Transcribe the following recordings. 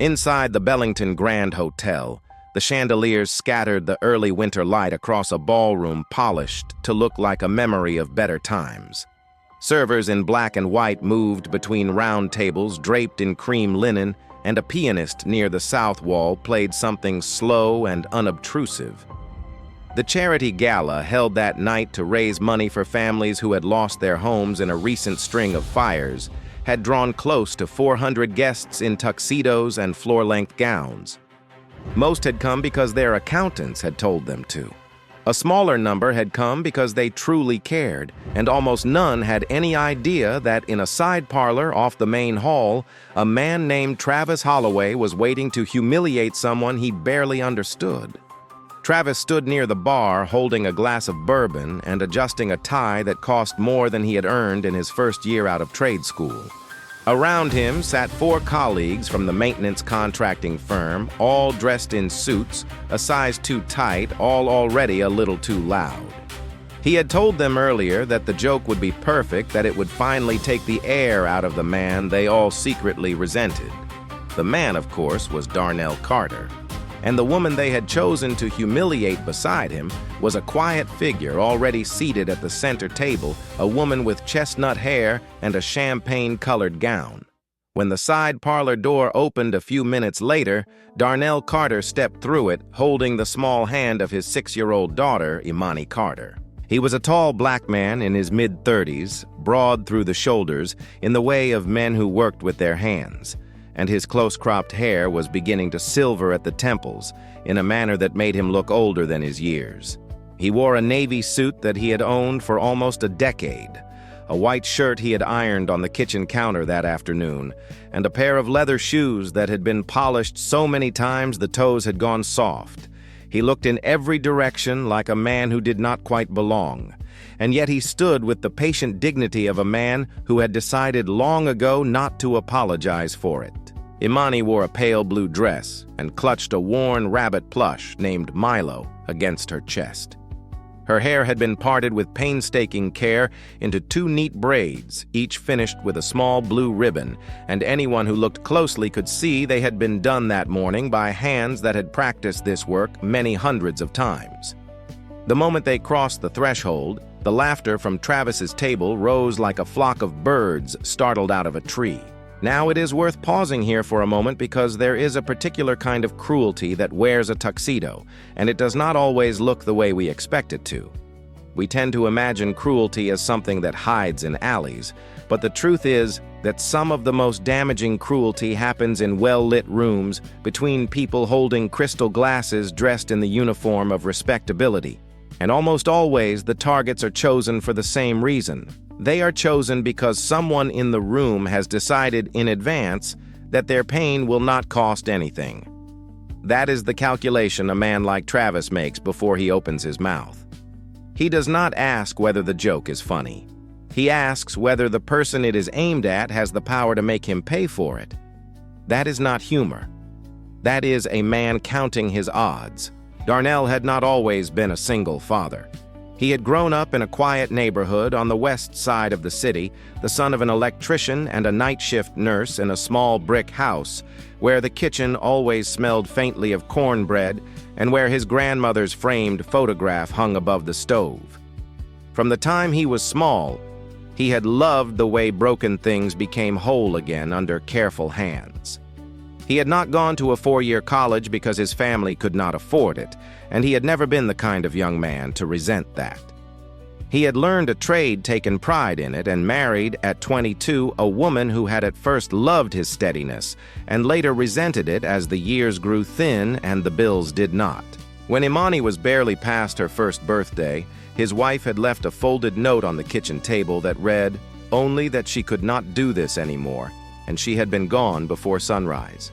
Inside the Bellington Grand Hotel, the chandeliers scattered the early winter light across a ballroom polished to look like a memory of better times. Servers in black and white moved between round tables draped in cream linen, and a pianist near the south wall played something slow and unobtrusive. The charity gala held that night to raise money for families who had lost their homes in a recent string of fires had drawn close to 400 guests in tuxedos and floor-length gowns. Most had come because their accountants had told them to. A smaller number had come because they truly cared, and almost none had any idea that in a side parlor off the main hall, a man named Travis Holloway was waiting to humiliate someone he barely understood. Travis stood near the bar holding a glass of bourbon and adjusting a tie that cost more than he had earned in his first year out of trade school. Around him sat 4 colleagues from the maintenance contracting firm, all dressed in suits, a size too tight, all already a little too loud. He had told them earlier that the joke would be perfect, that it would finally take the air out of the man they all secretly resented. The man, of course, was Darnell Carter. And the woman they had chosen to humiliate beside him was a quiet figure already seated at the center table, a woman with chestnut hair and a champagne-colored gown. When the side parlor door opened a few minutes later, Darnell Carter stepped through it, holding the small hand of his 6-year-old daughter, Imani Carter. He was a tall black man in his mid-30s, broad through the shoulders, in the way of men who worked with their hands, and his close-cropped hair was beginning to silver at the temples in a manner that made him look older than his years. He wore a navy suit that he had owned for almost a decade, a white shirt he had ironed on the kitchen counter that afternoon, and a pair of leather shoes that had been polished so many times the toes had gone soft. He looked in every direction like a man who did not quite belong, and yet he stood with the patient dignity of a man who had decided long ago not to apologize for it. Imani wore a pale blue dress and clutched a worn rabbit plush named Milo against her chest. Her hair had been parted with painstaking care into 2 neat braids, each finished with a small blue ribbon, and anyone who looked closely could see they had been done that morning by hands that had practiced this work many hundreds of times. The moment they crossed the threshold, the laughter from Travis's table rose like a flock of birds startled out of a tree. Now it is worth pausing here for a moment because there is a particular kind of cruelty that wears a tuxedo, and it does not always look the way we expect it to. We tend to imagine cruelty as something that hides in alleys, but the truth is that some of the most damaging cruelty happens in well-lit rooms between people holding crystal glasses dressed in the uniform of respectability. And almost always the targets are chosen for the same reason. They are chosen because someone in the room has decided in advance that their pain will not cost anything. That is the calculation a man like Travis makes before he opens his mouth. He does not ask whether the joke is funny. He asks whether the person it is aimed at has the power to make him pay for it. That is not humor. That is a man counting his odds. Darnell had not always been a single father. He had grown up in a quiet neighborhood on the west side of the city, the son of an electrician and a night shift nurse in a small brick house, where the kitchen always smelled faintly of cornbread and where his grandmother's framed photograph hung above the stove. From the time he was small, he had loved the way broken things became whole again under careful hands. He had not gone to a 4-year college because his family could not afford it, and he had never been the kind of young man to resent that. He had learned a trade, taken pride in it, and married, at 22, a woman who had at first loved his steadiness and later resented it as the years grew thin and the bills did not. When Imani was barely past her first birthday, his wife had left a folded note on the kitchen table that read, "Only that she could not do this anymore," and she had been gone before sunrise.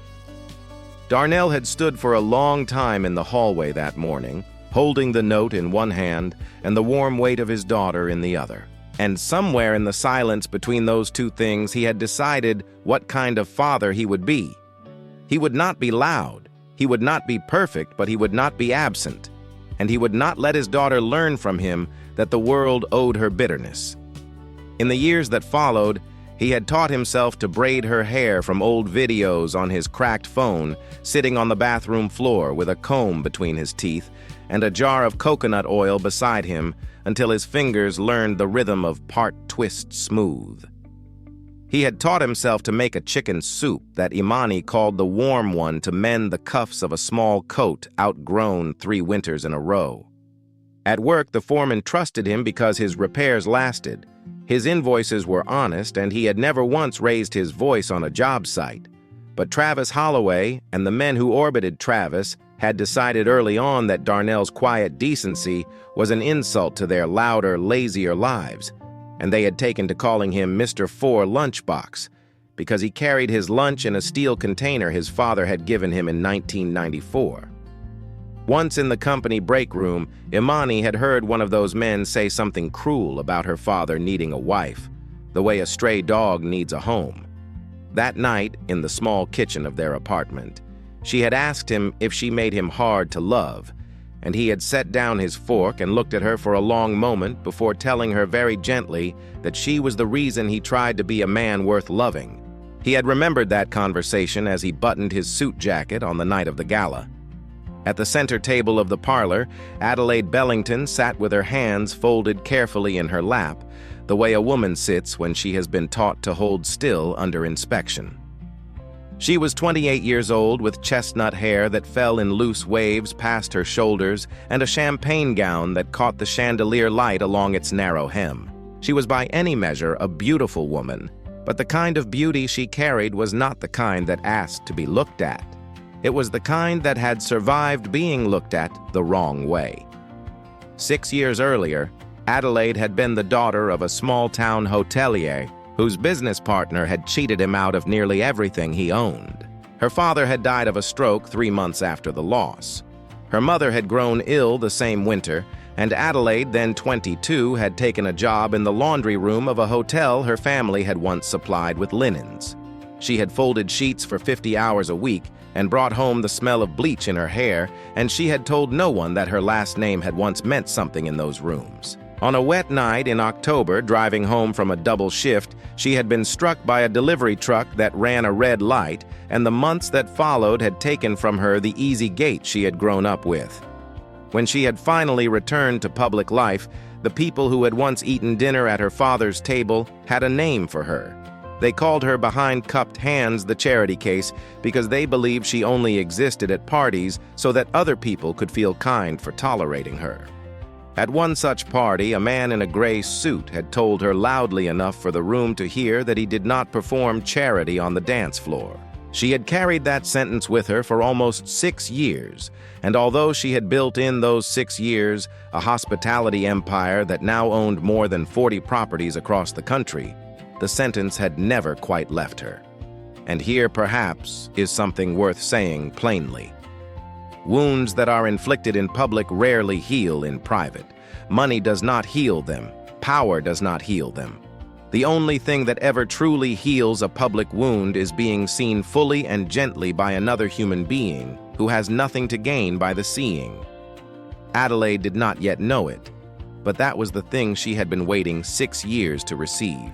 Darnell had stood for a long time in the hallway that morning, holding the note in one hand and the warm weight of his daughter in the other. And somewhere in the silence between those two things, he had decided what kind of father he would be. He would not be loud, he would not be perfect, but he would not be absent. And he would not let his daughter learn from him that the world owed her bitterness. In the years that followed, He had taught himself to braid her hair from old videos on his cracked phone, sitting on the bathroom floor with a comb between his teeth and a jar of coconut oil beside him until his fingers learned the rhythm of part twist smooth. He had taught himself to make a chicken soup that Imani called the warm one to mend the cuffs of a small coat outgrown 3 winters in a row. At work, the foreman trusted him because his repairs lasted. His invoices were honest, and he had never once raised his voice on a job site. But Travis Holloway and the men who orbited Travis had decided early on that Darnell's quiet decency was an insult to their louder, lazier lives, and they had taken to calling him Mr. 4 Lunchbox because he carried his lunch in a steel container his father had given him in 1994. Once in the company break room, Imani had heard one of those men say something cruel about her father needing a wife, the way a stray dog needs a home. That night, in the small kitchen of their apartment, she had asked him if she made him hard to love, and he had set down his fork and looked at her for a long moment before telling her very gently that she was the reason he tried to be a man worth loving. He had remembered that conversation as he buttoned his suit jacket on the night of the gala. At the center table of the parlor, Adelaide Bellington sat with her hands folded carefully in her lap, the way a woman sits when she has been taught to hold still under inspection. She was 28 years old with chestnut hair that fell in loose waves past her shoulders and a champagne gown that caught the chandelier light along its narrow hem. She was by any measure a beautiful woman, but the kind of beauty she carried was not the kind that asked to be looked at. It was the kind that had survived being looked at the wrong way. 6 years earlier, Adelaide had been the daughter of a small-town hotelier whose business partner had cheated him out of nearly everything he owned. Her father had died of a stroke 3 months after the loss. Her mother had grown ill the same winter, and Adelaide, then 22, had taken a job in the laundry room of a hotel her family had once supplied with linens. She had folded sheets for 50 hours a week and brought home the smell of bleach in her hair, and she had told no one that her last name had once meant something in those rooms. On a wet night in October, driving home from a double shift, she had been struck by a delivery truck that ran a red light, and the months that followed had taken from her the easy gait she had grown up with. When she had finally returned to public life, the people who had once eaten dinner at her father's table had a name for her. They called her behind cupped hands the charity case because they believed she only existed at parties so that other people could feel kind for tolerating her. At one such party, a man in a gray suit had told her loudly enough for the room to hear that he did not perform charity on the dance floor. She had carried that sentence with her for almost 6 years, and although she had built in those 6 years a hospitality empire that now owned more than 40 properties across the country, the sentence had never quite left her. And here, perhaps, is something worth saying plainly. Wounds that are inflicted in public rarely heal in private. Money does not heal them. Power does not heal them. The only thing that ever truly heals a public wound is being seen fully and gently by another human being who has nothing to gain by the seeing. Adelaide did not yet know it, but that was the thing she had been waiting 6 years to receive.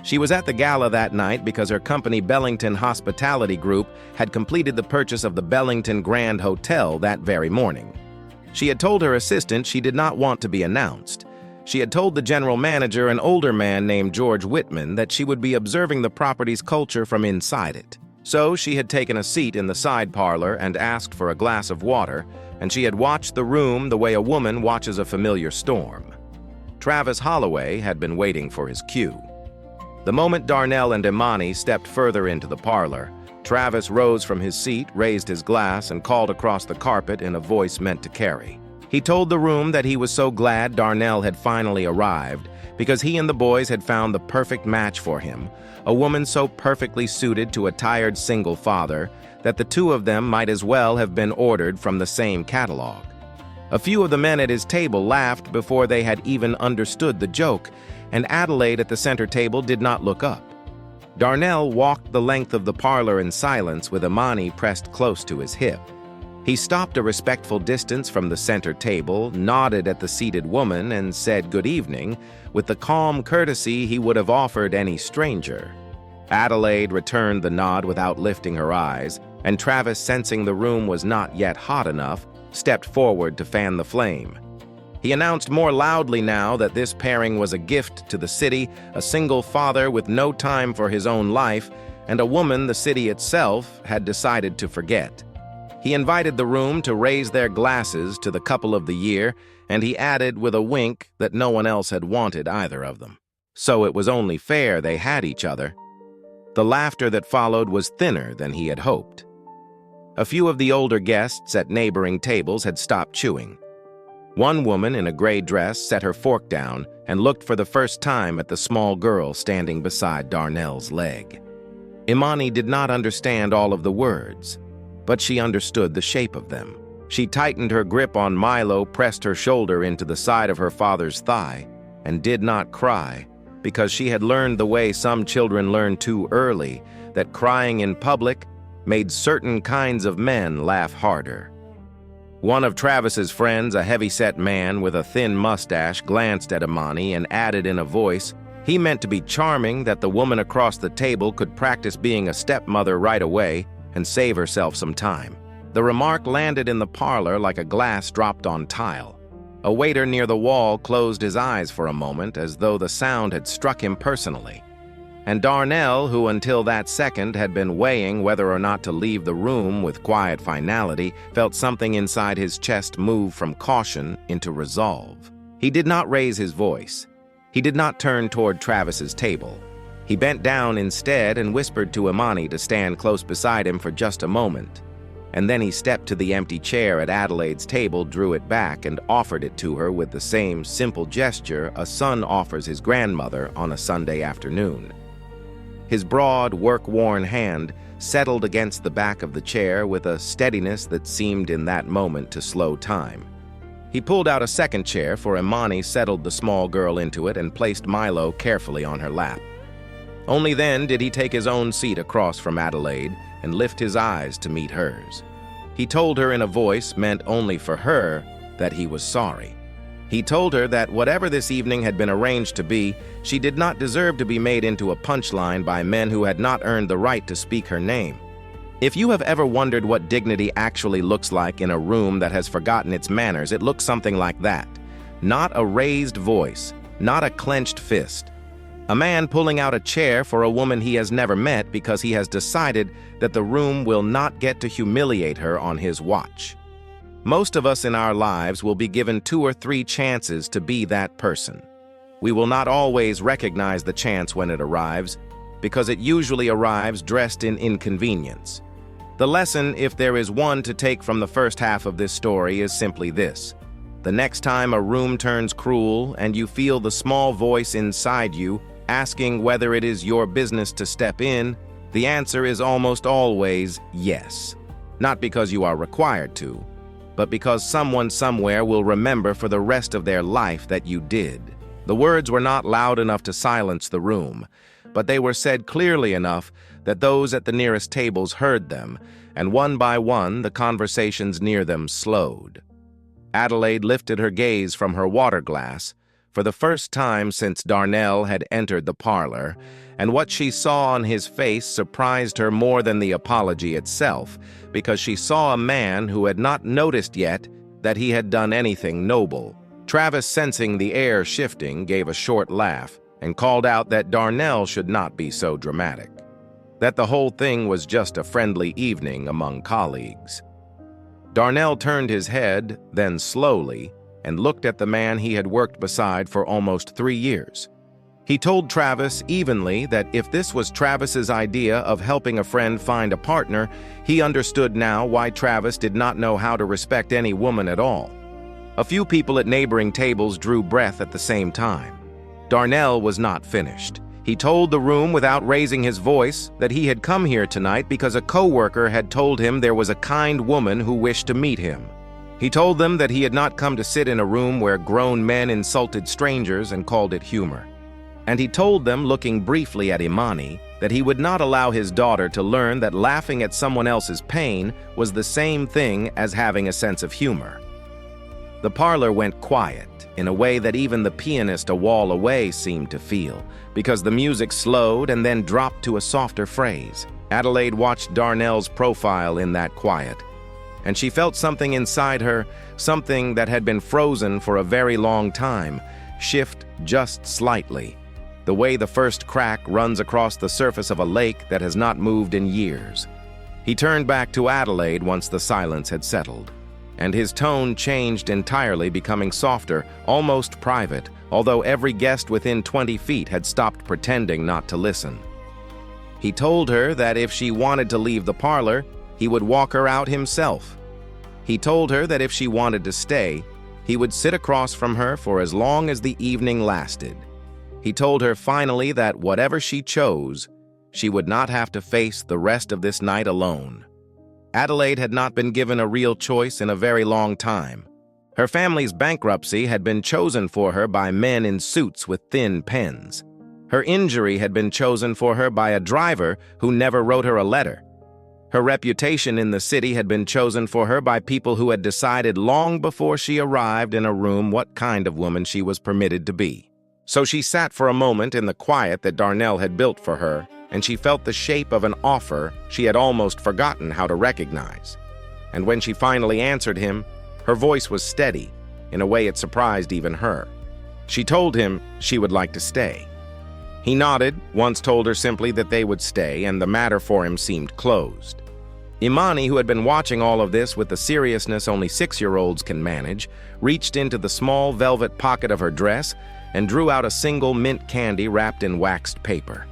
She was at the gala that night because her company Bellington Hospitality Group had completed the purchase of the Bellington Grand Hotel that very morning. She had told her assistant she did not want to be announced. She had told the general manager, an older man named George Whitman, that she would be observing the property's culture from inside it. So she had taken a seat in the side parlor and asked for a glass of water, and she had watched the room the way a woman watches a familiar storm. Travis Holloway had been waiting for his cue. The moment Darnell and Imani stepped further into the parlor, Travis rose from his seat, raised his glass, and called across the carpet in a voice meant to carry. He told the room that he was so glad Darnell had finally arrived because he and the boys had found the perfect match for him, a woman so perfectly suited to a tired single father that the two of them might as well have been ordered from the same catalog. A few of the men at his table laughed before they had even understood the joke, and Adelaide at the center table did not look up. Darnell walked the length of the parlor in silence with Imani pressed close to his hip. He stopped a respectful distance from the center table, nodded at the seated woman, and said good evening with the calm courtesy he would have offered any stranger. Adelaide returned the nod without lifting her eyes, and Travis, sensing the room was not yet hot enough, stepped forward to fan the flame. He announced more loudly now that this pairing was a gift to the city, a single father with no time for his own life, and a woman the city itself had decided to forget. He invited the room to raise their glasses to the couple of the year, and he added with a wink that no one else had wanted either of them. So it was only fair they had each other. The laughter that followed was thinner than he had hoped. A few of the older guests at neighboring tables had stopped chewing. One woman in a gray dress set her fork down and looked for the first time at the small girl standing beside Darnell's leg. Imani did not understand all of the words, but she understood the shape of them. She tightened her grip on Milo, pressed her shoulder into the side of her father's thigh, and did not cry, because she had learned the way some children learn too early, that crying in public made certain kinds of men laugh harder. One of Travis's friends, a heavy-set man with a thin mustache, glanced at Imani and added in a voice he meant to be charming that the woman across the table could practice being a stepmother right away and save herself some time. The remark landed in the parlor like a glass dropped on tile. A waiter near the wall closed his eyes for a moment as though the sound had struck him personally. And Darnell, who until that second had been weighing whether or not to leave the room with quiet finality, felt something inside his chest move from caution into resolve. He did not raise his voice. He did not turn toward Travis's table. He bent down instead and whispered to Imani to stand close beside him for just a moment. And then he stepped to the empty chair at Adelaide's table, drew it back, and offered it to her with the same simple gesture a son offers his grandmother on a Sunday afternoon. His broad, work-worn hand settled against the back of the chair with a steadiness that seemed in that moment to slow time. He pulled out a second chair for Imani, settled the small girl into it, and placed Milo carefully on her lap. Only then did he take his own seat across from Adelaide and lift his eyes to meet hers. He told her in a voice meant only for her that he was sorry. He told her that whatever this evening had been arranged to be, she did not deserve to be made into a punchline by men who had not earned the right to speak her name. If you have ever wondered what dignity actually looks like in a room that has forgotten its manners, it looks something like that. Not a raised voice, not a clenched fist. A man pulling out a chair for a woman he has never met because he has decided that the room will not get to humiliate her on his watch. Most of us in our lives will be given 2 or 3 chances to be that person. We will not always recognize the chance when it arrives, because it usually arrives dressed in inconvenience. The lesson, if there is one to take from the first half of this story, is simply this. The next time a room turns cruel and you feel the small voice inside you asking whether it is your business to step in, the answer is almost always yes. Not because you are required to, but because someone somewhere will remember for the rest of their life that you did. The words were not loud enough to silence the room, but they were said clearly enough that those at the nearest tables heard them, and one by one the conversations near them slowed. Adelaide lifted her gaze from her water glass, for the first time since Darnell had entered the parlor, and what she saw on his face surprised her more than the apology itself, because she saw a man who had not noticed yet that he had done anything noble. Travis, sensing the air shifting, gave a short laugh and called out that Darnell should not be so dramatic, that the whole thing was just a friendly evening among colleagues. Darnell turned his head, then slowly, and looked at the man he had worked beside for almost 3 years. He told Travis evenly that if this was Travis's idea of helping a friend find a partner, he understood now why Travis did not know how to respect any woman at all. A few people at neighboring tables drew breath at the same time. Darnell was not finished. He told the room without raising his voice that he had come here tonight because a coworker had told him there was a kind woman who wished to meet him. He told them that he had not come to sit in a room where grown men insulted strangers and called it humor. And he told them, looking briefly at Imani, that he would not allow his daughter to learn that laughing at someone else's pain was the same thing as having a sense of humor. The parlor went quiet, in a way that even the pianist a wall away seemed to feel, because the music slowed and then dropped to a softer phrase. Adelaide watched Darnell's profile in that quiet, and she felt something inside her, something that had been frozen for a very long time, shift just slightly, the way the first crack runs across the surface of a lake that has not moved in years. He turned back to Adelaide once the silence had settled, and his tone changed entirely, becoming softer, almost private, although every guest within 20 feet had stopped pretending not to listen. He told her that if she wanted to leave the parlor, he would walk her out himself. He told her that if she wanted to stay, he would sit across from her for as long as the evening lasted. He told her finally that whatever she chose, she would not have to face the rest of this night alone. Adelaide had not been given a real choice in a very long time. Her family's bankruptcy had been chosen for her by men in suits with thin pens. Her injury had been chosen for her by a driver who never wrote her a letter. Her reputation in the city had been chosen for her by people who had decided long before she arrived in a room what kind of woman she was permitted to be. So she sat for a moment in the quiet that Darnell had built for her, and she felt the shape of an offer she had almost forgotten how to recognize. And when she finally answered him, her voice was steady, in a way it surprised even her. She told him she would like to stay. He nodded, once told her simply that they would stay, and the matter for him seemed closed. Imani, who had been watching all of this with the seriousness only 6-year-olds can manage, reached into the small velvet pocket of her dress and drew out a single mint candy wrapped in waxed paper.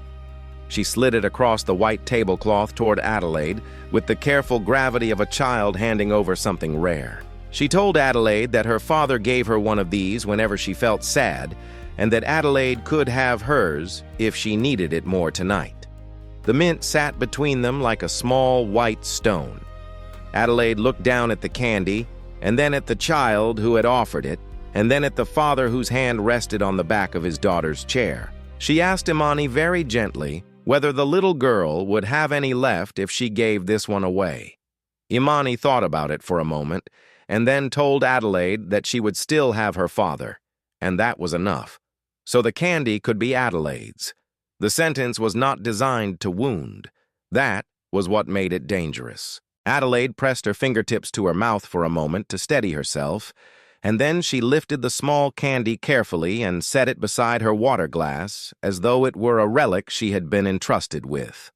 She slid it across the white tablecloth toward Adelaide with the careful gravity of a child handing over something rare. She told Adelaide that her father gave her one of these whenever she felt sad, and that Adelaide could have hers if she needed it more tonight. The mint sat between them like a small white stone. Adelaide looked down at the candy, and then at the child who had offered it, and then at the father whose hand rested on the back of his daughter's chair. She asked Imani very gently whether the little girl would have any left if she gave this one away. Imani thought about it for a moment, and then told Adelaide that she would still have her father, and that was enough. So the candy could be Adelaide's. The sentence was not designed to wound. That was what made it dangerous. Adelaide pressed her fingertips to her mouth for a moment to steady herself, and then she lifted the small candy carefully and set it beside her water glass as though it were a relic she had been entrusted with.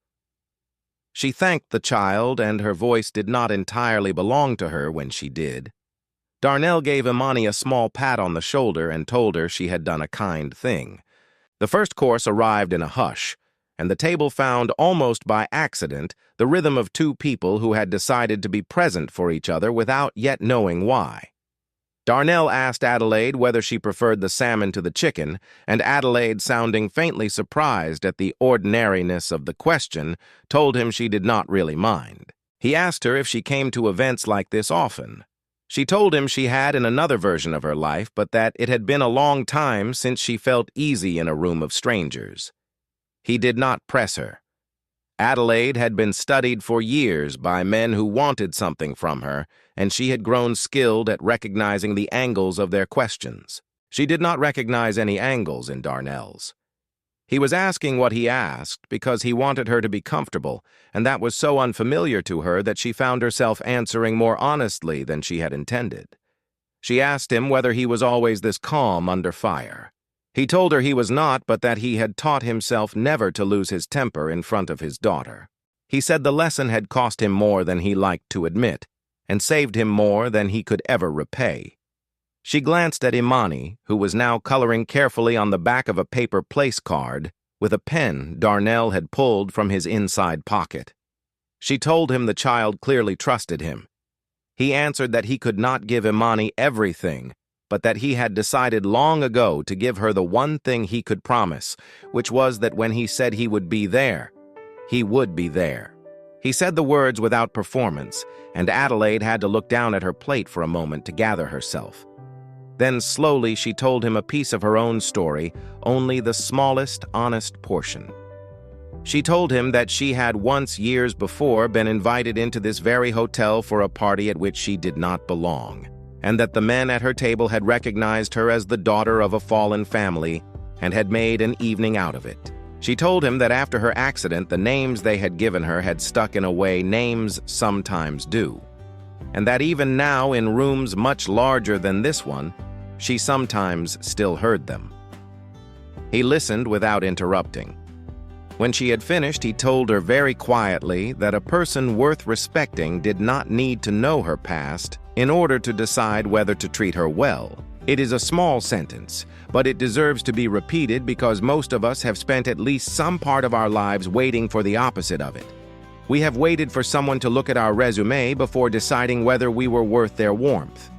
She thanked the child, and her voice did not entirely belong to her when she did. Darnell gave Imani a small pat on the shoulder and told her she had done a kind thing. The first course arrived in a hush, and the table found, almost by accident, the rhythm of two people who had decided to be present for each other without yet knowing why. Darnell asked Adelaide whether she preferred the salmon to the chicken, and Adelaide, sounding faintly surprised at the ordinariness of the question, told him she did not really mind. He asked her if she came to events like this often. She told him she had in another version of her life, but that it had been a long time since she felt easy in a room of strangers. He did not press her. Adelaide had been studied for years by men who wanted something from her, and she had grown skilled at recognizing the angles of their questions. She did not recognize any angles in Darnell's. He was asking what he asked because he wanted her to be comfortable, and that was so unfamiliar to her that she found herself answering more honestly than she had intended. She asked him whether he was always this calm under fire. He told her he was not, but that he had taught himself never to lose his temper in front of his daughter. He said the lesson had cost him more than he liked to admit, and saved him more than he could ever repay. She glanced at Imani, who was now coloring carefully on the back of a paper place card with a pen Darnell had pulled from his inside pocket. She told him the child clearly trusted him. He answered that he could not give Imani everything, but that he had decided long ago to give her the one thing he could promise, which was that when he said he would be there, he would be there. He said the words without performance, and Adelaide had to look down at her plate for a moment to gather herself. Then slowly she told him a piece of her own story, only the smallest, honest portion. She told him that she had once years before been invited into this very hotel for a party at which she did not belong, and that the men at her table had recognized her as the daughter of a fallen family and had made an evening out of it. She told him that after her accident, the names they had given her had stuck in a way names sometimes do, and that even now in rooms much larger than this one, she sometimes still heard them. He listened without interrupting. When she had finished, he told her very quietly that a person worth respecting did not need to know her past in order to decide whether to treat her well. It is a small sentence, but it deserves to be repeated because most of us have spent at least some part of our lives waiting for the opposite of it. We have waited for someone to look at our resume before deciding whether we were worth their warmth.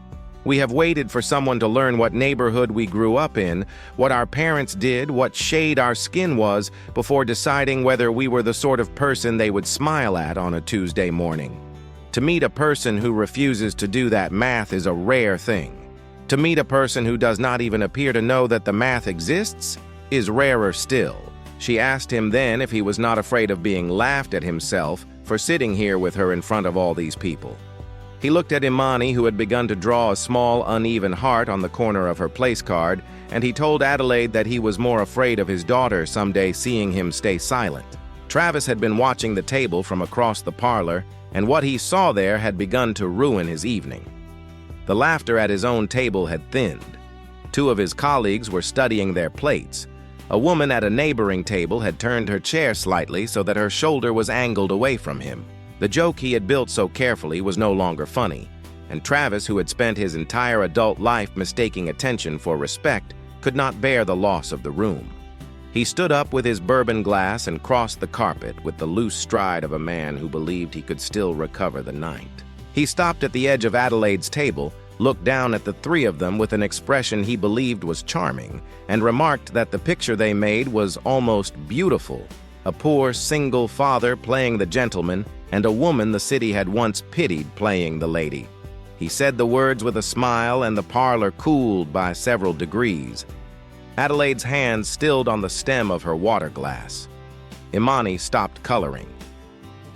We have waited for someone to learn what neighborhood we grew up in, what our parents did, what shade our skin was, before deciding whether we were the sort of person they would smile at on a Tuesday morning. To meet a person who refuses to do that math is a rare thing. To meet a person who does not even appear to know that the math exists is rarer still. She asked him then if he was not afraid of being laughed at himself for sitting here with her in front of all these people. He looked at Imani, who had begun to draw a small, uneven heart on the corner of her place card, and he told Adelaide that he was more afraid of his daughter someday seeing him stay silent. Travis had been watching the table from across the parlor, and what he saw there had begun to ruin his evening. The laughter at his own table had thinned. Two of his colleagues were studying their plates. A woman at a neighboring table had turned her chair slightly so that her shoulder was angled away from him. The joke he had built so carefully was no longer funny, and Travis, who had spent his entire adult life mistaking attention for respect, could not bear the loss of the room. He stood up with his bourbon glass and crossed the carpet with the loose stride of a man who believed he could still recover the night. He stopped at the edge of Adelaide's table, looked down at the three of them with an expression he believed was charming, and remarked that the picture they made was almost beautiful. A poor single father playing the gentleman, and a woman the city had once pitied playing the lady. He said the words with a smile, and the parlor cooled by several degrees. Adelaide's hands stilled on the stem of her water glass. Imani stopped coloring.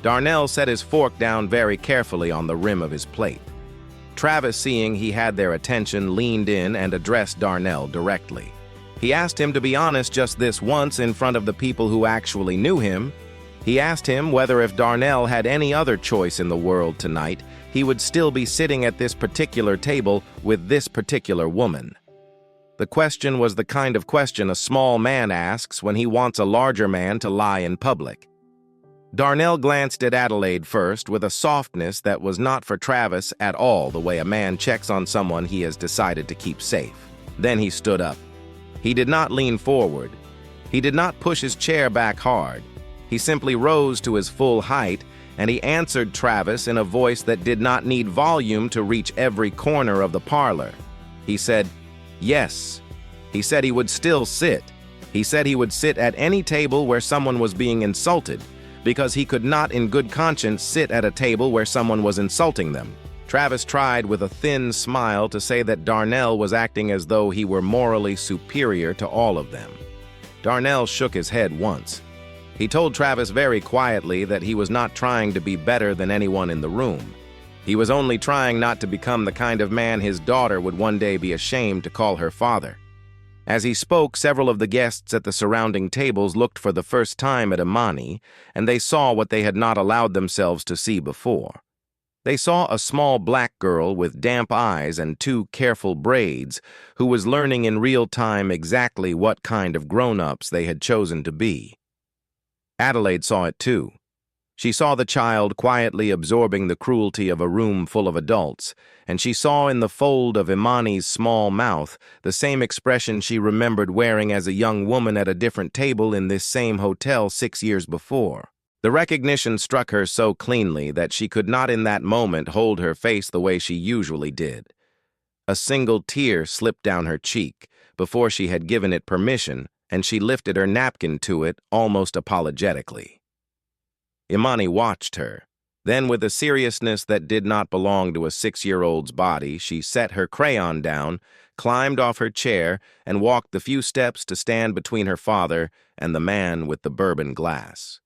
Darnell set his fork down very carefully on the rim of his plate. Travis, seeing he had their attention, leaned in and addressed Darnell directly. He asked him to be honest just this once in front of the people who actually knew him. He asked him whether if Darnell had any other choice in the world tonight, he would still be sitting at this particular table with this particular woman. The question was the kind of question a small man asks when he wants a larger man to lie in public. Darnell glanced at Adelaide first with a softness that was not for Travis at all, the way a man checks on someone he has decided to keep safe. Then he stood up. He did not lean forward. He did not push his chair back hard. He simply rose to his full height, and he answered Travis in a voice that did not need volume to reach every corner of the parlor. He said, yes. He said he would still sit. He said he would sit at any table where someone was being insulted, because he could not in good conscience sit at a table where someone was insulting them. Travis tried with a thin smile to say that Darnell was acting as though he were morally superior to all of them. Darnell shook his head once. He told Travis very quietly that he was not trying to be better than anyone in the room. He was only trying not to become the kind of man his daughter would one day be ashamed to call her father. As he spoke, several of the guests at the surrounding tables looked for the first time at Imani, and they saw what they had not allowed themselves to see before. They saw a small black girl with damp eyes and two careful braids who was learning in real time exactly what kind of grown-ups they had chosen to be. Adelaide saw it too. She saw the child quietly absorbing the cruelty of a room full of adults, and she saw in the fold of Imani's small mouth the same expression she remembered wearing as a young woman at a different table in this same hotel 6 years before. The recognition struck her so cleanly that she could not in that moment hold her face the way she usually did. A single tear slipped down her cheek before she had given it permission, and she lifted her napkin to it almost apologetically. Imani watched her. Then, with a seriousness that did not belong to a 6-year-old's body, she set her crayon down, climbed off her chair, and walked the few steps to stand between her father and the man with the bourbon glass.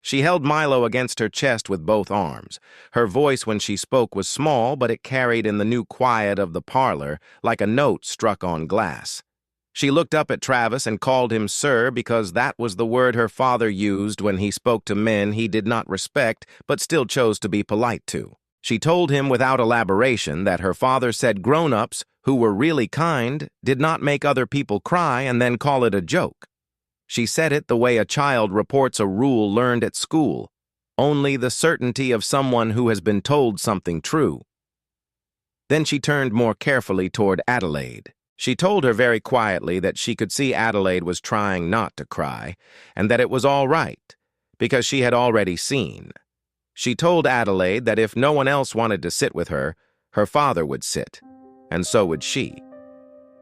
She held Milo against her chest with both arms. Her voice when she spoke was small, but it carried in the new quiet of the parlor like a note struck on glass. She looked up at Travis and called him sir because that was the word her father used when he spoke to men he did not respect but still chose to be polite to. She told him without elaboration that her father said grown-ups, who were really kind, did not make other people cry and then call it a joke. She said it the way a child reports a rule learned at school, only the certainty of someone who has been told something true. Then she turned more carefully toward Adelaide. She told her very quietly that she could see Adelaide was trying not to cry, and that it was all right, because she had already seen. She told Adelaide that if no one else wanted to sit with her, her father would sit, and so would she.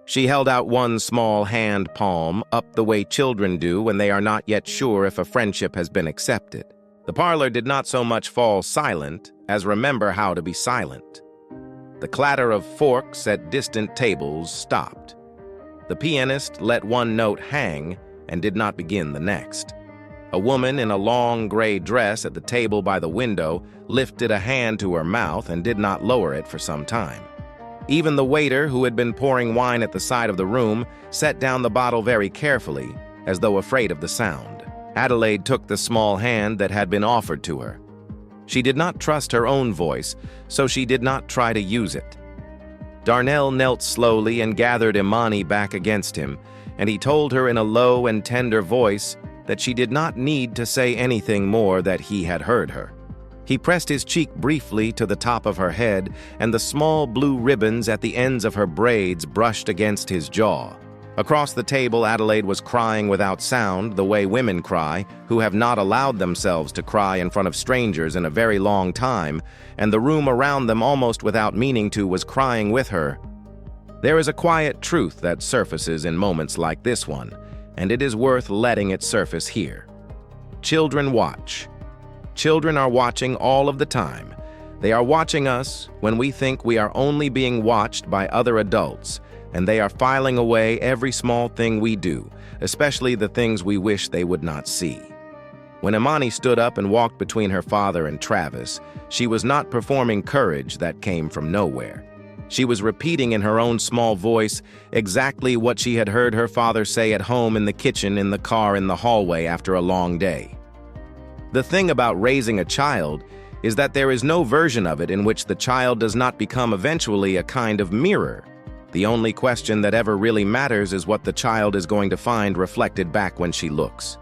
She held out one small hand palm up the way children do when they are not yet sure if a friendship has been accepted. The parlor did not so much fall silent as remember how to be silent. The clatter of forks at distant tables stopped. The pianist let one note hang and did not begin the next. A woman in a long gray dress at the table by the window lifted a hand to her mouth and did not lower it for some time. Even the waiter, who had been pouring wine at the side of the room, set down the bottle very carefully, as though afraid of the sound. Adelaide took the small hand that had been offered to her. She did not trust her own voice, so she did not try to use it. Darnell knelt slowly and gathered Imani back against him, and he told her in a low and tender voice that she did not need to say anything more, that he had heard her. He pressed his cheek briefly to the top of her head, and the small blue ribbons at the ends of her braids brushed against his jaw. Across the table, Adelaide was crying without sound, the way women cry, who have not allowed themselves to cry in front of strangers in a very long time, and the room around them, almost without meaning to, was crying with her. There is a quiet truth that surfaces in moments like this one, and it is worth letting it surface here. Children watch. Children are watching all of the time. They are watching us when we think we are only being watched by other adults, and they are filing away every small thing we do, especially the things we wish they would not see. When Imani stood up and walked between her father and Travis, she was not performing courage that came from nowhere. She was repeating in her own small voice exactly what she had heard her father say at home, in the kitchen, in the car, in the hallway after a long day. The thing about raising a child is that there is no version of it in which the child does not become eventually a kind of mirror. The only question that ever really matters is what the child is going to find reflected back when she looks.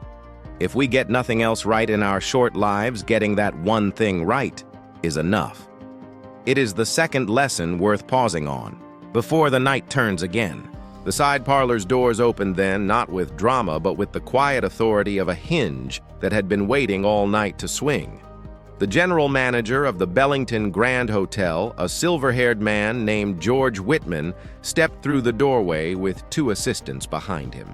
If we get nothing else right in our short lives, getting that one thing right is enough. It is the second lesson worth pausing on, before the night turns again. The side parlor's doors opened then, not with drama, but with the quiet authority of a hinge that had been waiting all night to swing. The general manager of the Bellington Grand Hotel, a silver-haired man named George Whitman, stepped through the doorway with 2 assistants behind him.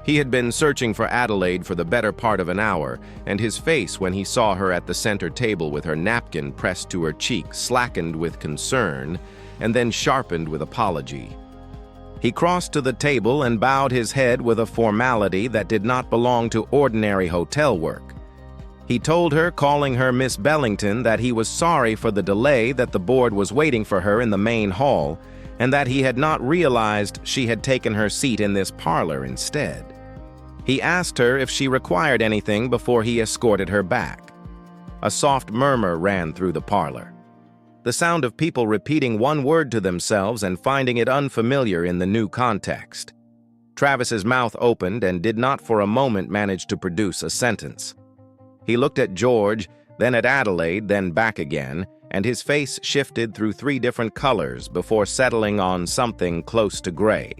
He had been searching for Adelaide for the better part of an hour, and his face when he saw her at the center table with her napkin pressed to her cheek slackened with concern and then sharpened with apology. He crossed to the table and bowed his head with a formality that did not belong to ordinary hotel work. He told her, calling her Miss Bellington, that he was sorry for the delay, that the board was waiting for her in the main hall, and that he had not realized she had taken her seat in this parlor instead. He asked her if she required anything before he escorted her back. A soft murmur ran through the parlor, the sound of people repeating one word to themselves and finding it unfamiliar in the new context. Travis's mouth opened and did not for a moment manage to produce a sentence. He looked at George, then at Adelaide, then back again, and his face shifted through 3 different colors before settling on something close to gray.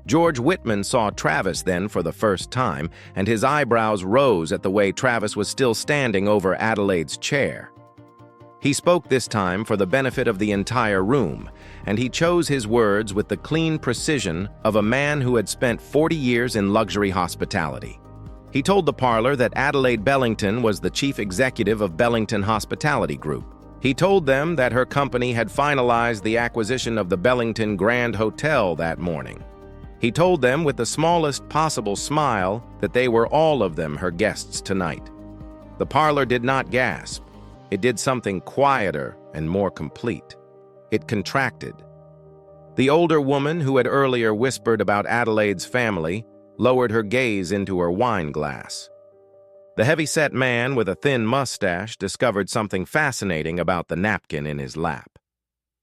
George Whitman saw Travis then for the first time, and his eyebrows rose at the way Travis was still standing over Adelaide's chair. He spoke this time for the benefit of the entire room, and he chose his words with the clean precision of a man who had spent 40 years in luxury hospitality. He told the parlor that Adelaide Bellington was the chief executive of Bellington Hospitality Group. He told them that her company had finalized the acquisition of the Bellington Grand Hotel that morning. He told them with the smallest possible smile that they were all of them her guests tonight. The parlor did not gasp. It did something quieter and more complete. It contracted. The older woman who had earlier whispered about Adelaide's family lowered her gaze into her wine glass. The heavy-set man with a thin mustache discovered something fascinating about the napkin in his lap.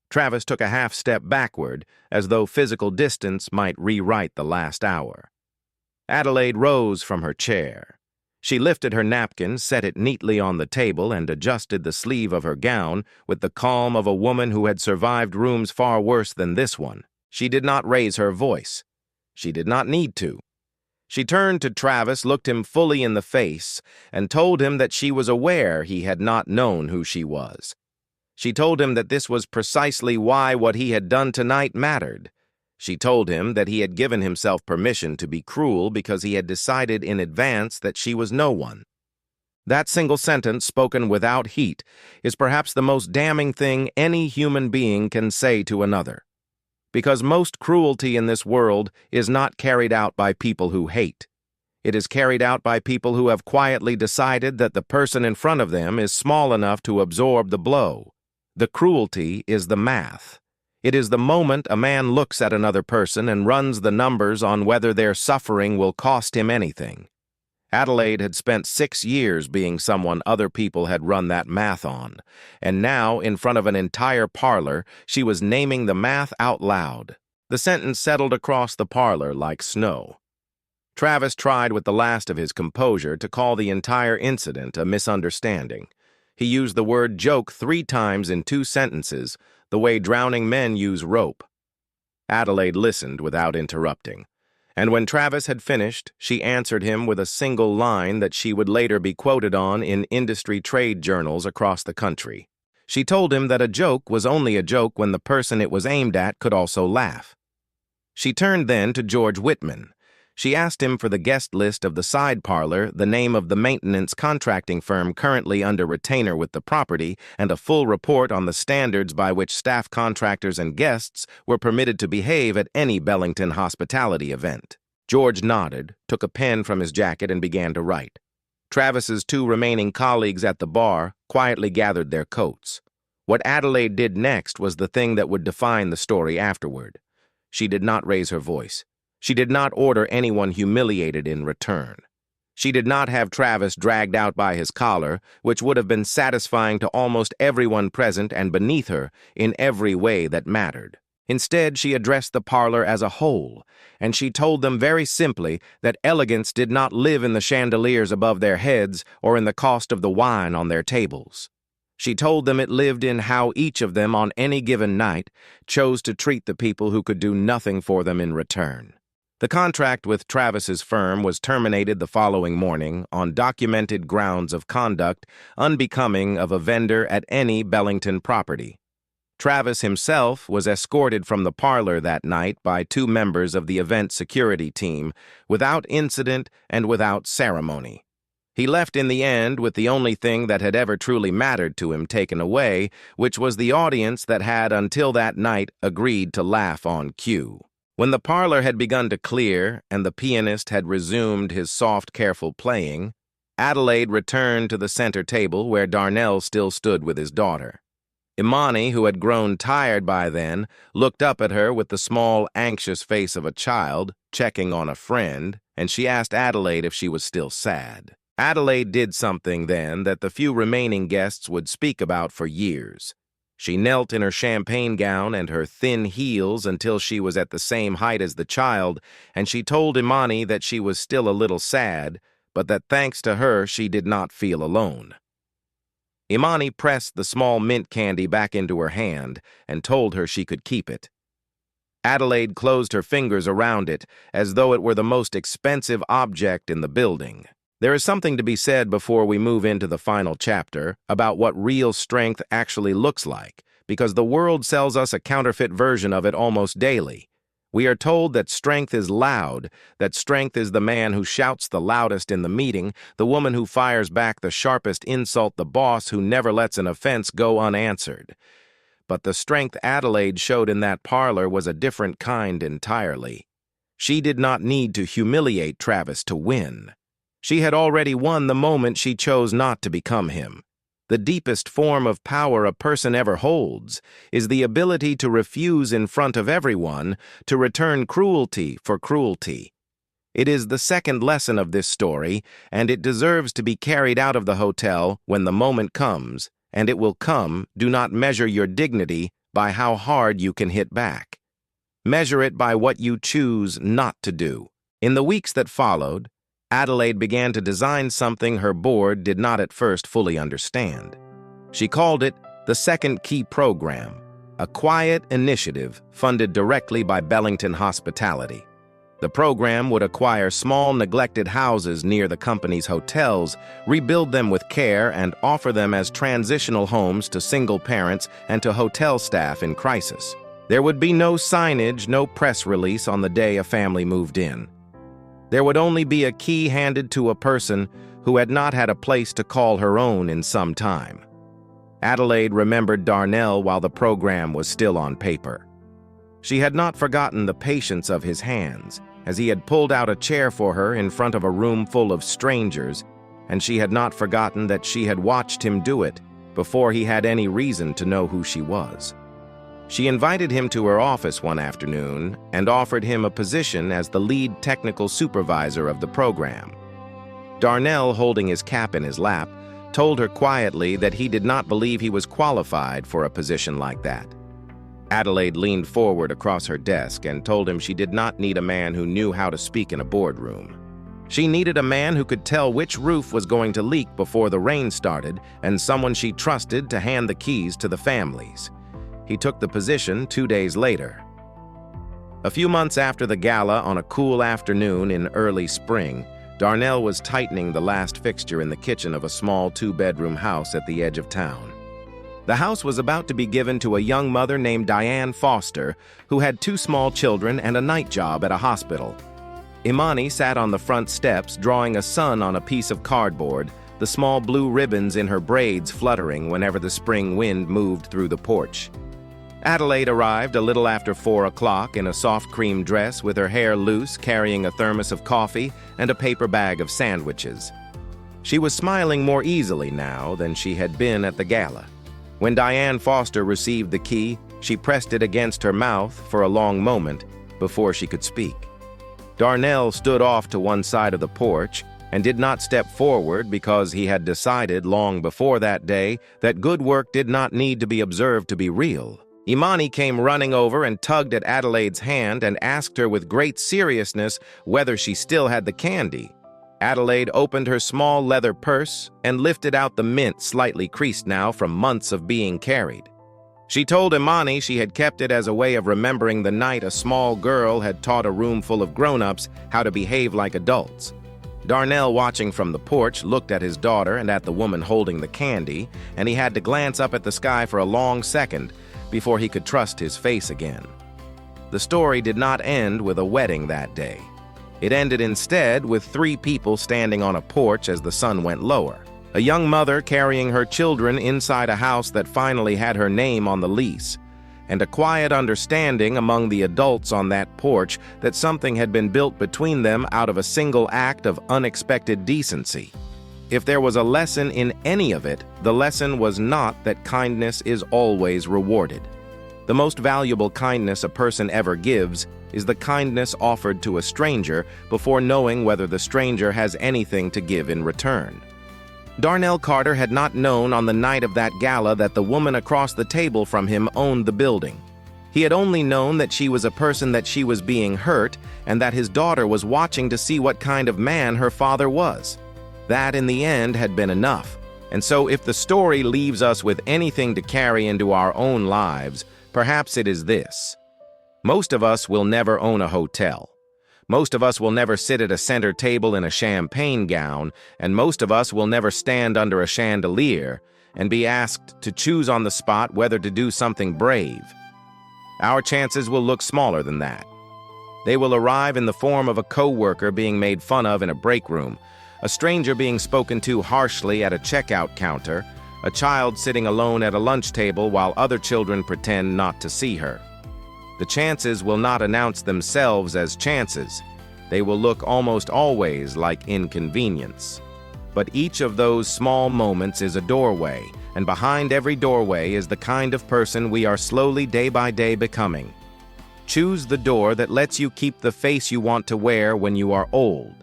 Travis took a half-step backward, as though physical distance might rewrite the last hour. Adelaide rose from her chair. She lifted her napkin, set it neatly on the table, and adjusted the sleeve of her gown with the calm of a woman who had survived rooms far worse than this one. She did not raise her voice. She did not need to. She turned to Travis, looked him fully in the face, and told him that she was aware he had not known who she was. She told him that this was precisely why what he had done tonight mattered. She told him that he had given himself permission to be cruel because he had decided in advance that she was no one. That single sentence, spoken without heat, is perhaps the most damning thing any human being can say to another. Because most cruelty in this world is not carried out by people who hate. It is carried out by people who have quietly decided that the person in front of them is small enough to absorb the blow. The cruelty is the math. It is the moment a man looks at another person and runs the numbers on whether their suffering will cost him anything. Adelaide had spent 6 years being someone other people had run that math on, and now, in front of an entire parlor, she was naming the math out loud. The sentence settled across the parlor like snow. Travis tried with the last of his composure to call the entire incident a misunderstanding. He used the word joke 3 times in 2 sentences, the way drowning men use rope. Adelaide listened without interrupting. And when Travis had finished, she answered him with a single line that she would later be quoted on in industry trade journals across the country. She told him that a joke was only a joke when the person it was aimed at could also laugh. She turned then to George Whitman. She asked him for the guest list of the side parlor, the name of the maintenance contracting firm currently under retainer with the property, and a full report on the standards by which staff contractors and guests were permitted to behave at any Bellington hospitality event. George nodded, took a pen from his jacket, and began to write. Travis's 2 remaining colleagues at the bar quietly gathered their coats. What Adelaide did next was the thing that would define the story afterward. She did not raise her voice. She did not order anyone humiliated in return. She did not have Travis dragged out by his collar, which would have been satisfying to almost everyone present and beneath her in every way that mattered. Instead, she addressed the parlor as a whole, and she told them very simply that elegance did not live in the chandeliers above their heads or in the cost of the wine on their tables. She told them it lived in how each of them on any given night chose to treat the people who could do nothing for them in return. The contract with Travis's firm was terminated the following morning on documented grounds of conduct unbecoming of a vendor at any Bellington property. Travis himself was escorted from the parlor that night by 2 members of the event security team, without incident and without ceremony. He left in the end with the only thing that had ever truly mattered to him taken away, which was the audience that had until that night agreed to laugh on cue. When the parlor had begun to clear and the pianist had resumed his soft, careful playing, Adelaide returned to the center table where Darnell still stood with his daughter. Imani, who had grown tired by then, looked up at her with the small, anxious face of a child, checking on a friend, and she asked Adelaide if she was still sad. Adelaide did something then that the few remaining guests would speak about for years. She knelt in her champagne gown and her thin heels until she was at the same height as the child, and she told Imani that she was still a little sad, but that thanks to her she did not feel alone. Imani pressed the small mint candy back into her hand and told her she could keep it. Adelaide closed her fingers around it as though it were the most expensive object in the building. There is something to be said before we move into the final chapter about what real strength actually looks like, because the world sells us a counterfeit version of it almost daily. We are told that strength is loud, that strength is the man who shouts the loudest in the meeting, the woman who fires back the sharpest insult, the boss who never lets an offense go unanswered. But the strength Adelaide showed in that parlor was a different kind entirely. She did not need to humiliate Travis to win. She had already won the moment she chose not to become him. The deepest form of power a person ever holds is the ability to refuse in front of everyone to return cruelty for cruelty. It is the second lesson of this story, and it deserves to be carried out of the hotel when the moment comes, and it will come. Do not measure your dignity by how hard you can hit back. Measure it by what you choose not to do. In the weeks that followed, Adelaide began to design something her board did not at first fully understand. She called it the Second Key Program, a quiet initiative funded directly by Bellington Hospitality. The program would acquire small, neglected houses near the company's hotels, rebuild them with care, and offer them as transitional homes to single parents and to hotel staff in crisis. There would be no signage, no press release on the day a family moved in. There would only be a key handed to a person who had not had a place to call her own in some time. Adelaide remembered Darnell while the program was still on paper. She had not forgotten the patience of his hands, as he had pulled out a chair for her in front of a room full of strangers, and she had not forgotten that she had watched him do it before he had any reason to know who she was. She invited him to her office one afternoon and offered him a position as the lead technical supervisor of the program. Darnell, holding his cap in his lap, told her quietly that he did not believe he was qualified for a position like that. Adelaide leaned forward across her desk and told him she did not need a man who knew how to speak in a boardroom. She needed a man who could tell which roof was going to leak before the rain started, and someone she trusted to hand the keys to the families. He took the position 2 days later. A few months after the gala, on a cool afternoon in early spring, Darnell was tightening the last fixture in the kitchen of a small 2-bedroom house at the edge of town. The house was about to be given to a young mother named Diane Foster, who had 2 small children and a night job at a hospital. Imani sat on the front steps drawing a sun on a piece of cardboard, the small blue ribbons in her braids fluttering whenever the spring wind moved through the porch. Adelaide arrived a little after 4 o'clock in a soft cream dress with her hair loose, carrying a thermos of coffee and a paper bag of sandwiches. She was smiling more easily now than she had been at the gala. When Diane Foster received the key, she pressed it against her mouth for a long moment before she could speak. Darnell stood off to one side of the porch and did not step forward because he had decided long before that day that good work did not need to be observed to be real. Imani came running over and tugged at Adelaide's hand and asked her with great seriousness whether she still had the candy. Adelaide opened her small leather purse and lifted out the mint, slightly creased now from months of being carried. She told Imani she had kept it as a way of remembering the night a small girl had taught a room full of grown-ups how to behave like adults. Darnell, watching from the porch, looked at his daughter and at the woman holding the candy, and he had to glance up at the sky for a long second before he could trust his face again. The story did not end with a wedding that day. It ended instead with 3 people standing on a porch as the sun went lower. A young mother carrying her children inside a house that finally had her name on the lease, and a quiet understanding among the adults on that porch that something had been built between them out of a single act of unexpected decency. If there was a lesson in any of it, the lesson was not that kindness is always rewarded. The most valuable kindness a person ever gives is the kindness offered to a stranger before knowing whether the stranger has anything to give in return. Darnell Carter had not known on the night of that gala that the woman across the table from him owned the building. He had only known that she was a person, that she was being hurt, and that his daughter was watching to see what kind of man her father was. That, in the end, had been enough. And so if the story leaves us with anything to carry into our own lives, perhaps it is this. Most of us will never own a hotel. Most of us will never sit at a center table in a champagne gown, and most of us will never stand under a chandelier and be asked to choose on the spot whether to do something brave. Our chances will look smaller than that. They will arrive in the form of a coworker being made fun of in a break room, a stranger being spoken to harshly at a checkout counter, a child sitting alone at a lunch table while other children pretend not to see her. The chances will not announce themselves as chances. They will look almost always like inconvenience. But each of those small moments is a doorway, and behind every doorway is the kind of person we are slowly day by day becoming. Choose the door that lets you keep the face you want to wear when you are old.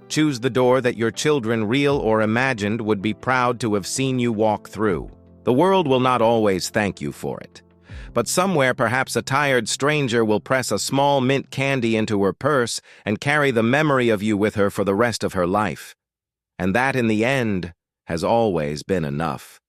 Choose the door that your children, real or imagined, would be proud to have seen you walk through. The world will not always thank you for it. But somewhere perhaps a tired stranger will press a small mint candy into her purse and carry the memory of you with her for the rest of her life. And that, in the end, has always been enough.